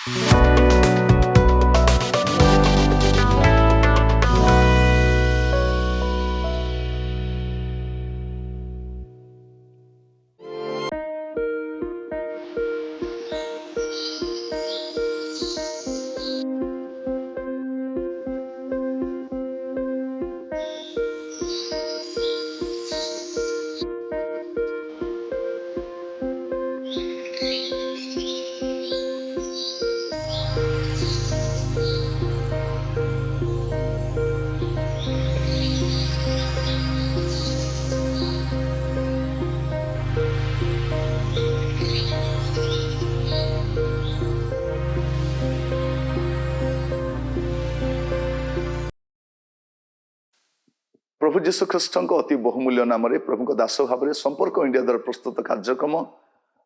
प्रभु जीशु ख्रीष्ट अति बहुमूल्य नाम प्रभु दास भाव में संपर्क इंडिया द्वारा प्रस्तुत कार्यक्रम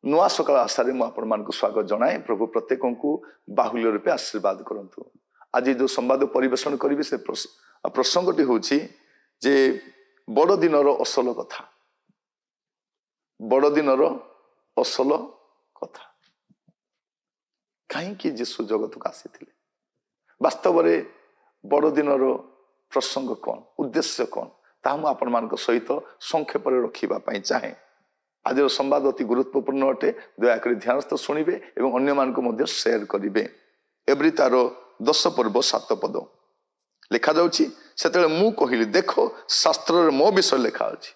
नुआ सकाल आशार मुझे स्वागत जनाए। प्रभु प्रत्येक को बाहुल्य रूपे आशीर्वाद करंतु। आज जो संवाद परिवेषण करी से प्रसंगटी हूँ जे बड़ दिन असल कथा, बड़ दिन असल कथा कहीं जीशु जगत को आसी वास्तव में बड़ दिन प्रसंग कौन, उद्देश्य कौन, ताहा मु आपण मान सहित संक्षेप रखा चाहे। आज संवाद अति गुरुत्वपूर्ण अटे। दयाक ध्यानस्थ शुणिबे एवं अन्य मान को शेयर करेंगे। एवरी तार 10 पर्व 7 पद लिखा जाउछि। सेतेले मु कहिली देखो शास्त्र मो विषय लिखा अछि।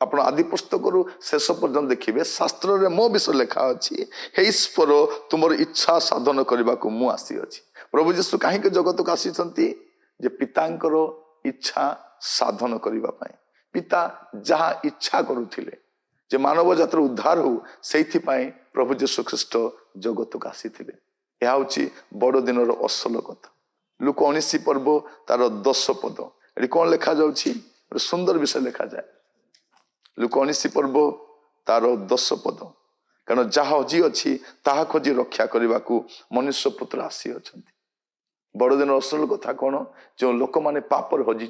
आपण आदि पुस्तक शेष पर्यंत देखिए शास्त्र मो विषय लिखा अछि। हे ईश्वर तुमर इच्छा साधन करने को मु आसी अछि। प्रभु जीशु कहीं जगत को आसी जे पितांकर इच्छा साधन करने पाए। पिता जहा इच्छा करुथिले जे मानव जातर उद्धार हो से प्रभु जीशु ख्रीष्ट जगत को आसी। यह हूँ बड़ दिन असल कथा। लूक 19 पर्व तार 10 पद ये कौन लिखा जाउछि? सुंदर विषय लिखा जाए। लूक 19 पर्व तार 10 पद कारण जहा हजी अच्छी ताहा खोजी रक्षा करने को मनुष्य पुत्र आसी अच्छा। बड़ दिन असल कथा कौन? जो लोक माने पापर हजी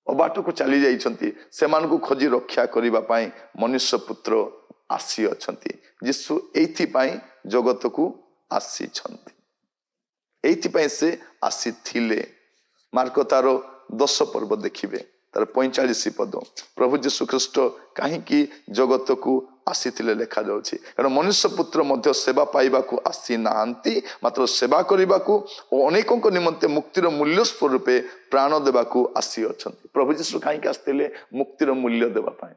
अबाट को चली जाइछंती से खोजी रक्षा करने मनुष्य पुत्र आसी अच्छा। जीशु एथि जगत को आसी से आसी थिले। मार्क तार 10 पर्व देखिए तार 45 पद प्रभु जीशु ख्रीष्ट कहीं जगत को आसी लिखा जाउछि। कारण मनुष्य पुत्र मध्य सेवा पाइबा को आसी नाहांती मात्र सेवा करने को और अनेकों निमंते मुक्तिर मूल्य स्वरूपे प्राण देवा को आसी अच्छा। प्रभु जीशु कहीं आसते मुक्तिर मूल्य देवाई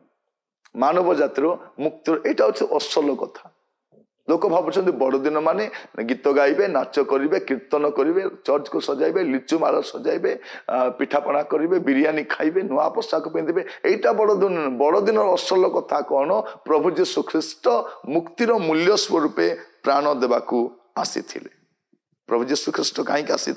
मानव जातिर मुक्तिर यहाँ हूँ असल कथा। लोक भावुं बड़ दिन माने गीत गाइबे, नाच करेंगे, कीर्तन करेंगे, चर्च को सजाइबे, लिचु माल सजाइबे, पिठापଣା करेंगे, बिरियानी खाइबे, नुआ पोशाक पिंधे। यहाँ बड़ दिन असल कथा कौन? प्रभु जीशु ख्रीष्ट मुक्तिर मूल्य स्वरूपे प्राण देवा आसी। प्रभु जीशु ख्रीष्ट कहीं आसी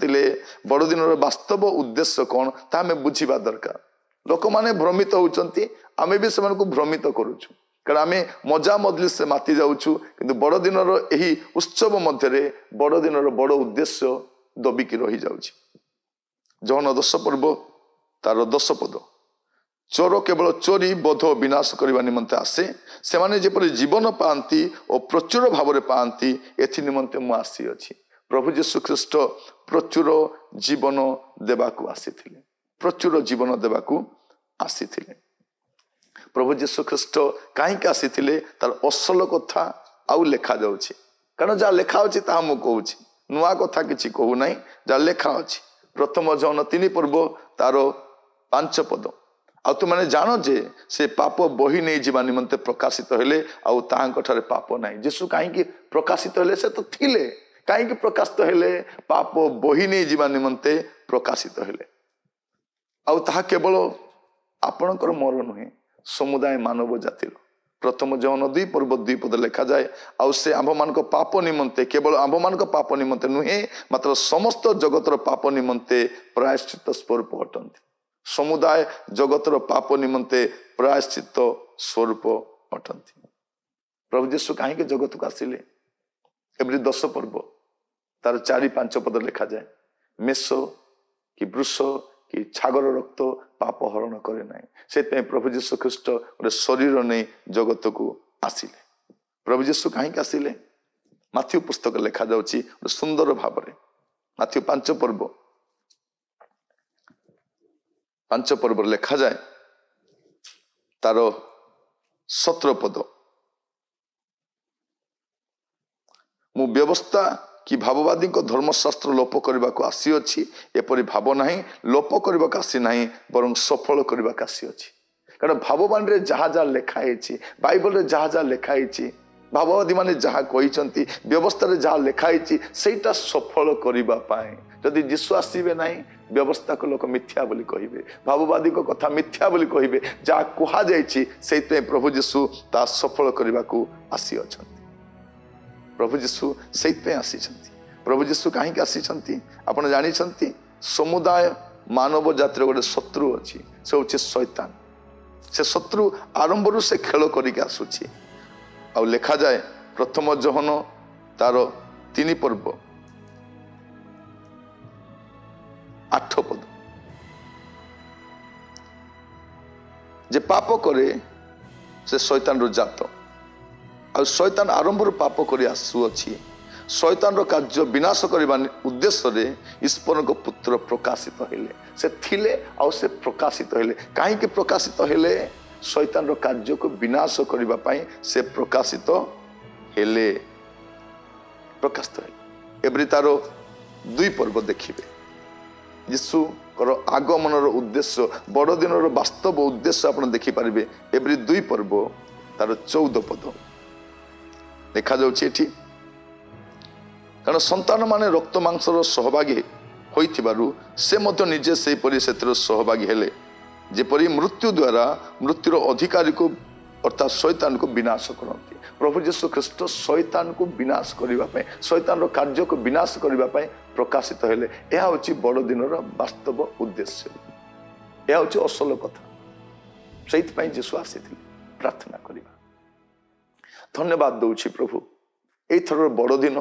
बड़ दिन वास्तव उद्देश्य कौन ता हमें बुझा दरकार। लोक मैंने भ्रमित होती, आमे भी से भ्रमित करुचु कारण आमे मजा मजलिस से माति जाऊँ कि बड़ दिन यही उत्सव मध्य बड़ दिन बड़ उद्देश्य दबिकी रही जाउछि। जौन 10 पर्व तार 10 पद चोर केवल चोरी बोध विनाश करने निमंते आसे से माने जेपरि जीवन पाती और प्रचुर भाव में पाती एथि निमंते मु आसी अछि। प्रभु जीशु ख्रीष्ट प्रचुर जीवन देवाकू आसी, प्रचुर जीवन देवाकू आसी। प्रभु जीशु ख्रीष्ट कहीं आसी तार असल कथा आउ लिखा जाउछि। कारण जहाँ लिखा अच्छी ता मु कहूँ नुआ कथा किसी कहूना जहाँ लिखा अच्छी। प्रथम जौन 3 पर्व तार 5 पद आ तु मैंने जान जे से पाप बही नहीं जीवा निमंते प्रकाशित हेले आउ ताहांकठारे पाप नहीं। जीशु कहीं प्रकाशित हेले से तो थिले कहीं प्रकाशित हेले पाप बही नहीं जीवा निमंते प्रकाशित हेले आउ ताहा केवल आपणकर मोर नुहे समुदाय मानव जातिर। प्रथम जौन 2 पर्व 2 पद लिखा जाए आउ से आंभ मान पाप निमंते केवल आंभ मान पाप निमंते नुहे मात्र समस्त जगतर पाप निमंते प्रायश्चित स्वरूप अटंती। समुदाय जगतर पाप निमंते प्रायश्चित स्वरूप अटंती। प्रभु जीशु कहीं जगत को आसिले एवरी 10 पर्व तार 4-5 पद लिखा जाए मेष कि वृष कि छागर रक्त पाप हरण करे ना। से प्रभु जीशु ख्रीष्ट गोटे शरीर नहीं जगत को आसिले। प्रभु जीशु कहीं आसिले ମାଥ୍ୟୁ ପୁସ୍ତକ ଲେଖାଯାଉଛି ଗୋଟେ ସୁନ୍ଦର ଭାବରେ। ମାଥ୍ୟୁ 5 ପର୍ବରେ ଲେଖାଯାଏ ତାର 17 ପଦ, ମୁଁ ବ୍ୟବସ୍ଥା କି ଭାବବାଦୀଙ୍କ ଧର୍ମଶାସ୍ତ୍ର ଲୋପ କରିବାକୁ ଆସିଅଛି ଏପରି ଭାବ ନାହିଁ, ଲୋପ କରିବାକୁ ଆସି ନାହିଁ ବରଂ ସଫଳ କରିବାକୁ ଆସିଅଛି। କାରଣ ଭାବବାଣୀରେ ଯାହା ଯାହା ଲେଖା ହେଇଛି, ବାଇବଲରେ ଯାହା ଯାହା ଲେଖା ହେଇଛି, ଭାବବାଦୀ ମାନେ ଯାହା କହିଛନ୍ତି, ବ୍ୟବସ୍ଥାରେ ଯାହା ଲେଖା ହେଇଛି, ସେଇଟା ସଫଳ କରିବା ପାଇଁ। ଯଦି ଯୀଶୁ ଆସିବେ ନାହିଁ, ବ୍ୟବସ୍ଥାକୁ ଲୋକ ମିଥ୍ୟା ବୋଲି କହିବେ, ଭାବବାଦୀଙ୍କ କଥା ମିଥ୍ୟା ବୋଲି କହିବେ। ଯାହା କୁହାଯାଇଛି ସେଇଥିପାଇଁ ପ୍ରଭୁ ଯୀଶୁ ତା ସଫଳ କରିବାକୁ ଆସିଅଛନ୍ତି। ପ୍ରଭୁ ଯୀଶୁ ସେଇଥିପାଇଁ ଆସିଛନ୍ତି। ପ୍ରଭୁ ଯୀଶୁ କାହିଁକି ଆସିଛନ୍ତି ଆପଣ ଜାଣିଛନ୍ତି? ସମୁଦାୟ ମାନବ ଜାତିର ଗୋଟେ ଶତ୍ରୁ ଅଛି, ସେ ହେଉଛି ଶୈତାନ। ସେ ଶତ୍ରୁ ଆରମ୍ଭରୁ ସେ ଖେଳ କରିକି ଆସୁଛି। ଆଉ ଲେଖାଯାଏ ପ୍ରଥମ ଯୋହନ ତାର 3 ପର୍ବ 8 ପଦ, ଯେ ପାପ କରେ ସେ ଶୈତାନର ଜାତ, ଆଉ ଶୈତାନ ଆରମ୍ଭରୁ ପାପ କରି ଆସୁଅଛି। ଶୈତାନର କାର୍ଯ୍ୟ ବିନାଶ କରିବା ଉଦ୍ଦେଶ୍ୟରେ ଈଶ୍ୱରଙ୍କ ପୁତ୍ର ପ୍ରକାଶିତ ହେଲେ। ସେ ଥିଲେ ଆଉ ସେ ପ୍ରକାଶିତ ହେଲେ। କାହିଁକି ପ୍ରକାଶିତ ହେଲେ? ଶୈତାନର କାର୍ଯ୍ୟକୁ ବିନାଶ କରିବା ପାଇଁ ସେ ପ୍ରକାଶିତ ହେଲେ। ଏପରି ତାର 2 ପର୍ବ ଦେଖିବେ, ଯୀଶୁଙ୍କର ଆଗମନର ଉଦ୍ଦେଶ୍ୟ, ବଡ଼ଦିନର ବାସ୍ତବ ଉଦ୍ଦେଶ୍ୟ ଆପଣ ଦେଖିପାରିବେ। ଏପରି 2 ପର୍ବ ତାର 14 ପଦ ଲେଖାଯାଉଛି ଏଠି, କାରଣ ସନ୍ତାନ ମାନେ ରକ୍ତ ମାଂସର ସହଭାଗୀ ହୋଇଥିବାରୁ ସେ ମଧ୍ୟ ନିଜେ ସେହିପରି ସେଥିର ସହଭାଗୀ ହେଲେ, ଯେପରି ମୃତ୍ୟୁ ଦ୍ୱାରା ମୃତ୍ୟୁର ଅଧିକାରୀକୁ ଅର୍ଥାତ୍ ଶୈତାନକୁ ବିନାଶ କରନ୍ତି। ପ୍ରଭୁ ଯୀଶୁ ଖ୍ରୀଷ୍ଟ ଶୈତାନକୁ ବିନାଶ କରିବା ପାଇଁ, ଶୈତାନର କାର୍ଯ୍ୟକୁ ବିନାଶ କରିବା ପାଇଁ ପ୍ରକାଶିତ ହେଲେ। ଏହା ହେଉଛି ବଡ଼ଦିନର ବାସ୍ତବ ଉଦ୍ଦେଶ୍ୟ, ଏହା ହେଉଛି ଅସଲ କଥା। ସେଇଥିପାଇଁ ଯୀଶୁ ଆସିଥିଲେ। ପ୍ରାର୍ଥନା କରିବା। ଧନ୍ୟବାଦ ଦଉଛି ପ୍ରଭୁ, ଏଇଥରର ବଡ଼ଦିନ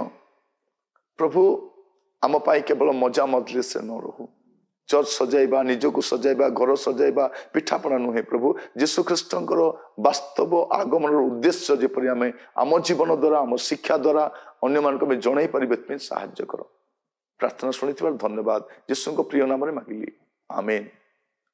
ପ୍ରଭୁ ଆମ ପାଇଁ କେବଳ ମଜା ମଜଲିସରେ ନ ରହୁ। ଚର୍ଚ୍ଚ ସଜାଇବା, ନିଜକୁ ସଜାଇବା, ଘର ସଜାଇବା, ପିଠାପଣା ନୁହେଁ ପ୍ରଭୁ। ଯୀଶୁ ଖ୍ରୀଷ୍ଟଙ୍କର ବାସ୍ତବ ଆଗମନର ଉଦ୍ଦେଶ୍ୟ ଯେପରି ଆମେ ଆମ ଜୀବନ ଦ୍ୱାରା, ଆମ ଶିକ୍ଷା ଦ୍ୱାରା ଅନ୍ୟମାନଙ୍କୁ ଆମେ ଜଣାଇ ପାରିବେ, ଏଥିପାଇଁ ସାହାଯ୍ୟ କର। ପ୍ରାର୍ଥନା ଶୁଣିଥିବାର ଧନ୍ୟବାଦ, ଯୀଶୁଙ୍କ ପ୍ରିୟ ନାମରେ ମାଗିଲି, ଆମେନ୍।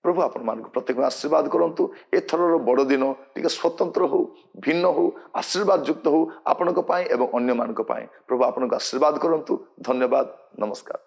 ପ୍ରଭୁ ଆପଣମାନଙ୍କୁ ପ୍ରତ୍ୟେକ ଆଶୀର୍ବାଦ କରନ୍ତୁ। ଏଥରର ବଡ଼ଦିନ ଟିକେ ସ୍ୱତନ୍ତ୍ର ହଉ, ଭିନ୍ନ ହଉ, ଆଶୀର୍ବାଦ ଯୁକ୍ତ ହଉ ଆପଣଙ୍କ ପାଇଁ ଏବଂ ଅନ୍ୟମାନଙ୍କ ପାଇଁ। ପ୍ରଭୁ ଆପଣଙ୍କୁ ଆଶୀର୍ବାଦ କରନ୍ତୁ। ଧନ୍ୟବାଦ, ନମସ୍କାର।